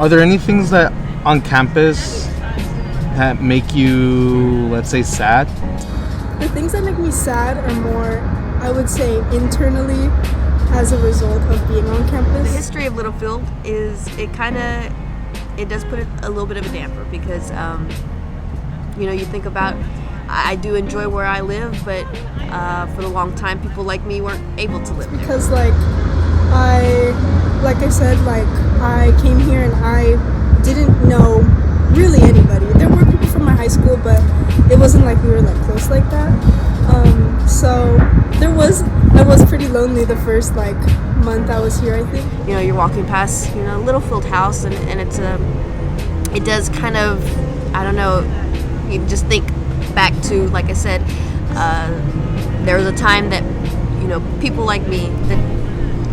Are there any things that on campus that make you, let's say, sad? The things that make me sad are more, I would say, internally as a result of being on campus. The history of Littlefield is, it does put a little bit of a damper because, you think about, I do enjoy where I live, but for a long time, people like me weren't able to live there. Because, I said, I came here and I didn't know really anybody. There were people from my high school, but it wasn't like we were close like that. So I was pretty lonely the first month I was here, I think. You're walking past Littlefield House, and it does kind of, I don't know, you just think back to, like I said, there was a time that people like me that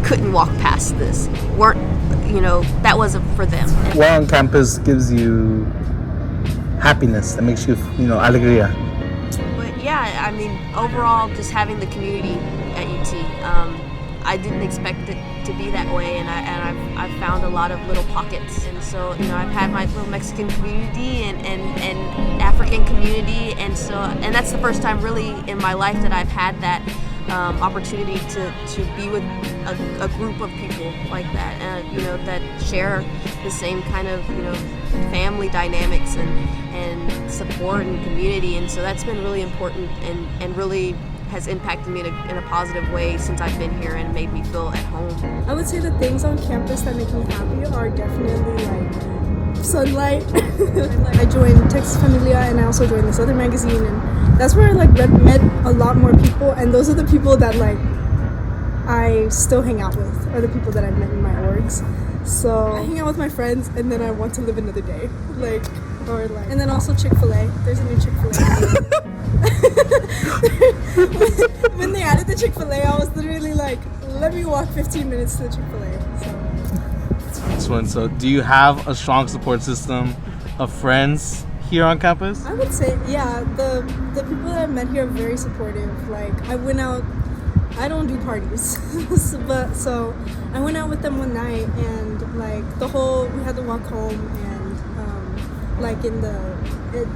couldn't walk past this weren't, that wasn't for them. What on campus gives you happiness, that makes you, alegría? But yeah, I mean, overall, just having the community at UT, I didn't expect it to be that way, and I've found a lot of little pockets. And so, I've had my little Mexican community and African community, and that's the first time really in my life that I've had that opportunity to be with a group of people like that, that share the same kind of, family dynamics and support and community. And so that's been really important and really has impacted me in a positive way since I've been here and made me feel at home. I would say the things on campus that make me happy are definitely sunlight. I joined Texas Familia, and I also joined this other magazine, and that's where I met a lot more people, and those are the people that I still hang out with, are the people that I've met in my orgs. So I hang out with my friends, and then I want to live another day, and then also Chick-fil-A. There's a new Chick-fil-A. when they added the Chick-fil-A, I was literally let me walk 15 minutes to the Chick-fil-A. So do you have a strong support system of friends here on campus? I would say, yeah, the people that I've met here are very supportive. I went out, I don't do parties, so I went out with them one night, and we had to walk home, and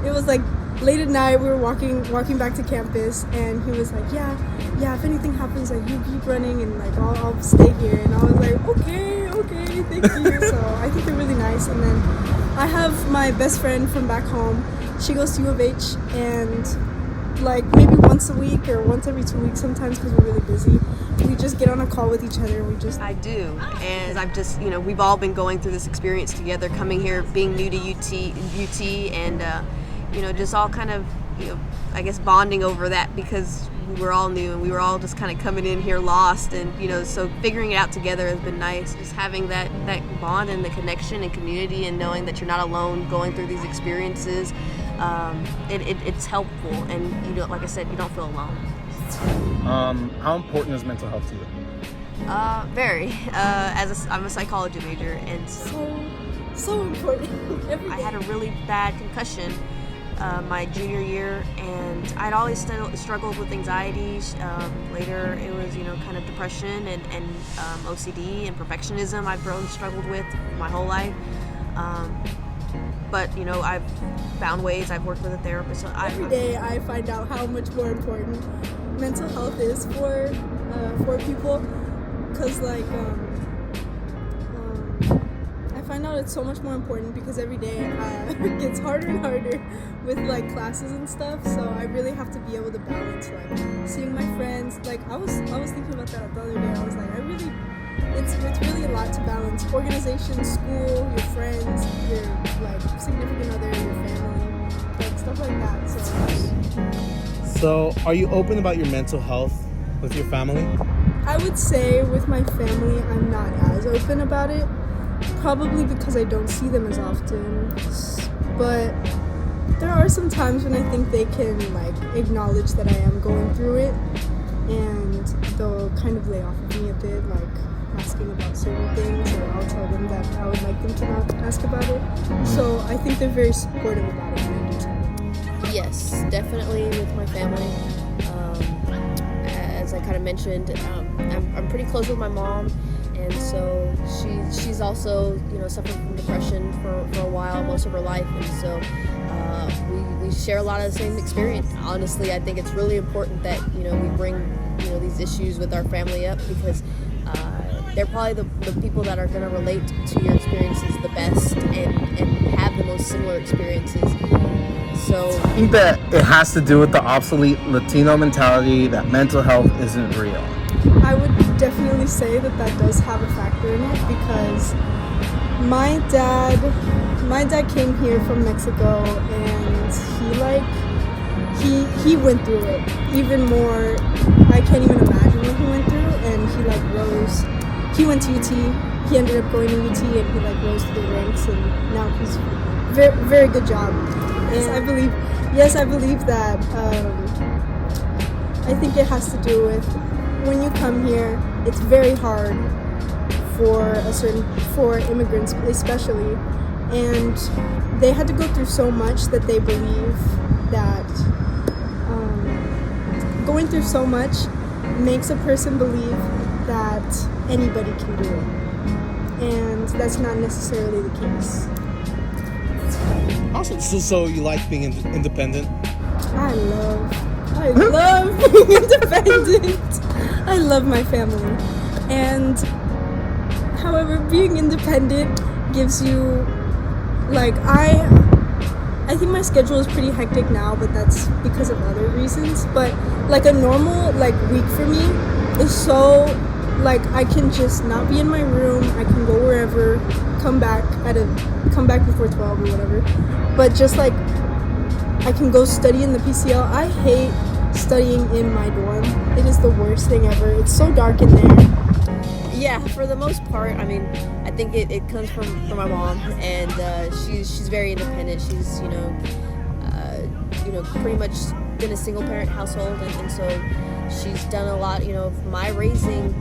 it was late at night, we were walking back to campus, and he was yeah, if anything happens, you keep running, and I'll stay here. And I was okay, thank you. So I think they're really nice. And then I have my best friend from back home. She goes to U of H, and maybe once a week or once every 2 weeks sometimes, because we're really busy, we just get on a call with each other, and I do, and I've just, we've all been going through this experience together, coming here, being new to UT, and just all kind of, I guess bonding over that, because we were all new and we were all just kind of coming in here lost, and so figuring it out together has been nice. Just having that bond and the connection and community, and knowing that you're not alone going through these experiences, it's helpful, and like I said, you don't feel alone. How important is mental health to you? Very. I'm a psychology major, and so important. I had a really bad concussion my junior year, and I'd always struggled with anxiety. Later it was kind of depression and OCD and perfectionism I've struggled with my whole life, but I've found ways. I've worked with a therapist, so every day I find out how much more important mental health is for people, because I find out it's so much more important, because every day it gets harder and harder with classes and stuff. So I really have to be able to balance seeing my friends. I was thinking about that the other day. I was it's really a lot to balance: organization, school, your friends, your significant other, your family, stuff like that. So are you open about your mental health with your family? I would say with my family, I'm not as open about it. Probably because I don't see them as often. But there are some times when I think they can acknowledge that I am going through it, and they'll kind of lay off of me a bit, asking about certain things, or I'll tell them that I would like them to not ask about it. So I think they're very supportive about it when I do tell them. Yes, definitely with my family. As I kind of mentioned, I'm pretty close with my mom, and so she's also, you know, suffered from depression for a while, most of her life, and so we share a lot of the same experience. Honestly, I think it's really important that, you know, we bring, you know, these issues with our family up, because they're probably the people that are going to relate to your experiences the best and have the most similar experiences. So I think that it has to do with the obsolete Latino mentality that mental health isn't real. I would definitely say that does have a factor in it, because my dad came here from Mexico, and he went through it even more. I can't even imagine what he went through, and he rose. He went to UT. He ended up going to UT, and he rose through the ranks, and now he's very, very good job. And I believe that. I think it has to do with when you come here, it's very hard for immigrants especially, and they had to go through so much that they believe that going through so much makes a person believe that anybody can do it, and that's not necessarily the case. Awesome. So you like being independent? I love being independent. I love my family, and however, being independent gives you I think my schedule is pretty hectic now, but that's because of other reasons. But a normal week for me is so I can just not be in my room. I can go wherever, come back before 12 or whatever. But just I can go study in the PCL. I hate studying in my dorm. It is the worst thing ever. It's so dark in there. yeah, for the most part, I mean, I think it comes from my mom, and she's very independent. She's pretty much been a single parent household, and so she's done a lot, of my raising,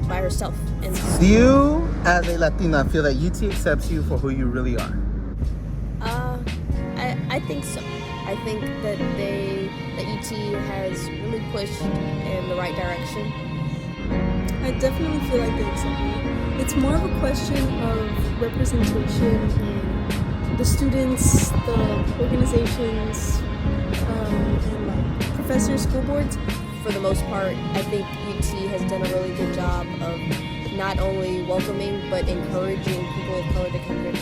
by herself. And Do you, as a Latina, feel that UT accepts you for who you really are? I think so. I think that UT has really pushed in the right direction. I definitely feel like they accept me. It's more of a question of representation in the students, the organizations, and professors, school boards. For the most part, I think UT has done a really good job of not only welcoming but encouraging people of color to come here.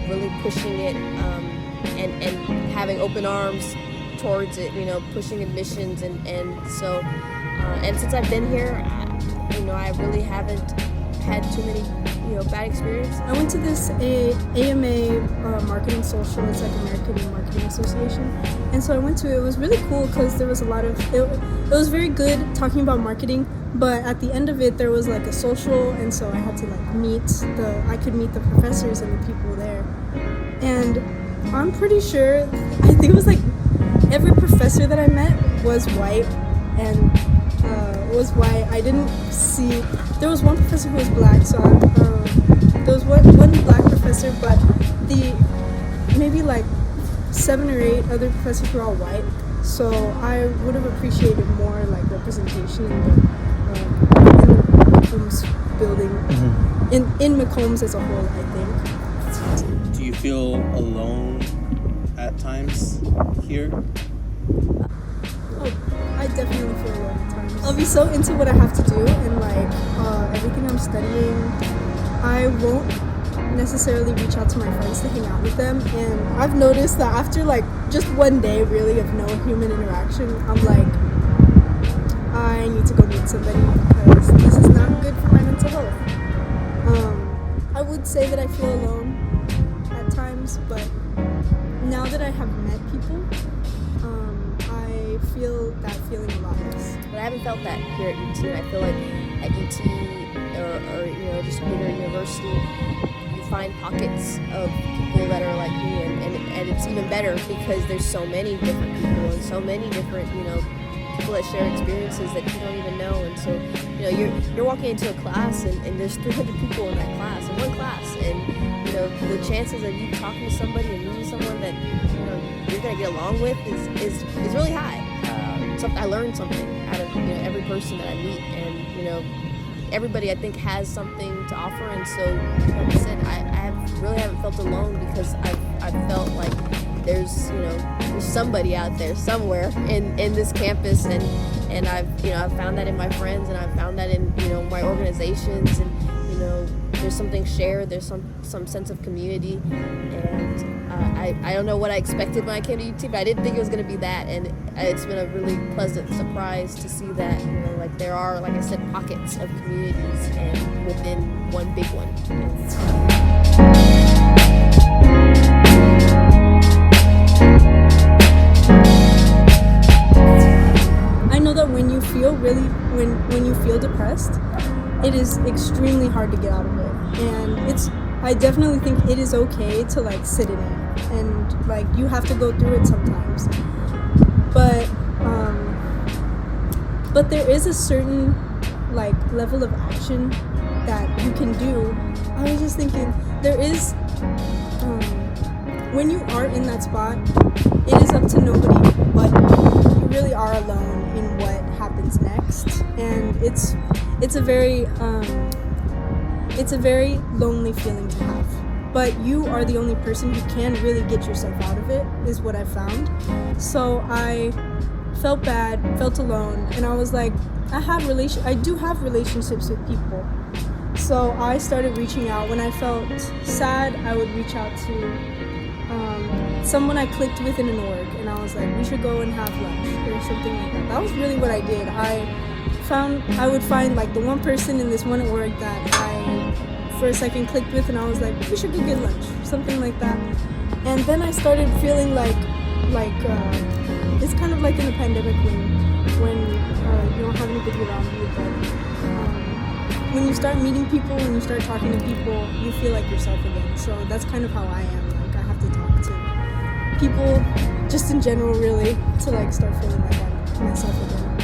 Really pushing it and having open arms towards it. Pushing admissions and so and since I've been here, I really haven't had too many bad experiences. I went to this AMA marketing social. It's American Marketing Association, and so I went to it. It was really cool because there was a lot of it was very good talking about marketing, but at the end of it there was a social, and so I had to meet the professors and the people there. And I'm pretty sure, I think it was every professor that I met was white, and I didn't see, there was one professor who was black, so there was one black professor, but maybe 7 or 8 other professors were all white, so I would have appreciated more representation in the McCombs building, in McCombs as a whole, I think. Do you feel alone at times here? I definitely feel alone at times. I'll be so into what I have to do and everything I'm studying. I won't necessarily reach out to my friends to hang out with them, and I've noticed that after just one day really of no human interaction, I'm I need to go meet somebody because this is not good for my mental health. I would say that I feel alone at times, but now that I have met people, I feel that feeling a lot less. But I haven't felt that here at UT, and I feel like at UT or just bigger university, you find pockets of people that are like me, and it's even better because there's so many different people and so many different people that share experiences that you don't even know. And so you're walking into a class and there's 300 people in that class, in one class, and the chances of you talking to somebody and meeting someone that you're gonna get along with is really high. I learned something out of every person that I meet, and everybody I think has something to offer, and so like I said, really haven't felt alone because I've felt like there's somebody out there somewhere in this campus, and I've found that in my friends, and I've found that in my organizations, and there's something shared, there's some sense of community, and I don't know what I expected when I came to UT, but I didn't think it was going to be that, and it's been a really pleasant surprise to see that like there are, like I said, pockets of communities and within one big one. I know that when you feel depressed, it is extremely hard to get out of it, and I definitely think it is okay to like sit in it, and like you have to go through it sometimes, but there is a certain like level of action that you can do. I was just thinking there is when you are in that spot, it is up to nobody but you. You really are alone in what happens next, and it's a very lonely feeling to have. But you are the only person who can really get yourself out of it, is what I found. So I felt bad, felt alone, and I was like, I do have relationships with people. So I started reaching out. When I felt sad, I would reach out to someone I clicked with in an org, and I was like, we should go and have lunch or something like that. That was really what I did. I would find like the one person in this one org that I for a second clicked with, and I was like, we should go get lunch, something like that. And then I started feeling like it's kind of like in the pandemic when you don't have anybody around you, but when you start meeting people, when you start talking to people, you feel like yourself again. So that's kind of how I am. Like I have to talk to people just in general, really, to like start feeling like I'm myself again.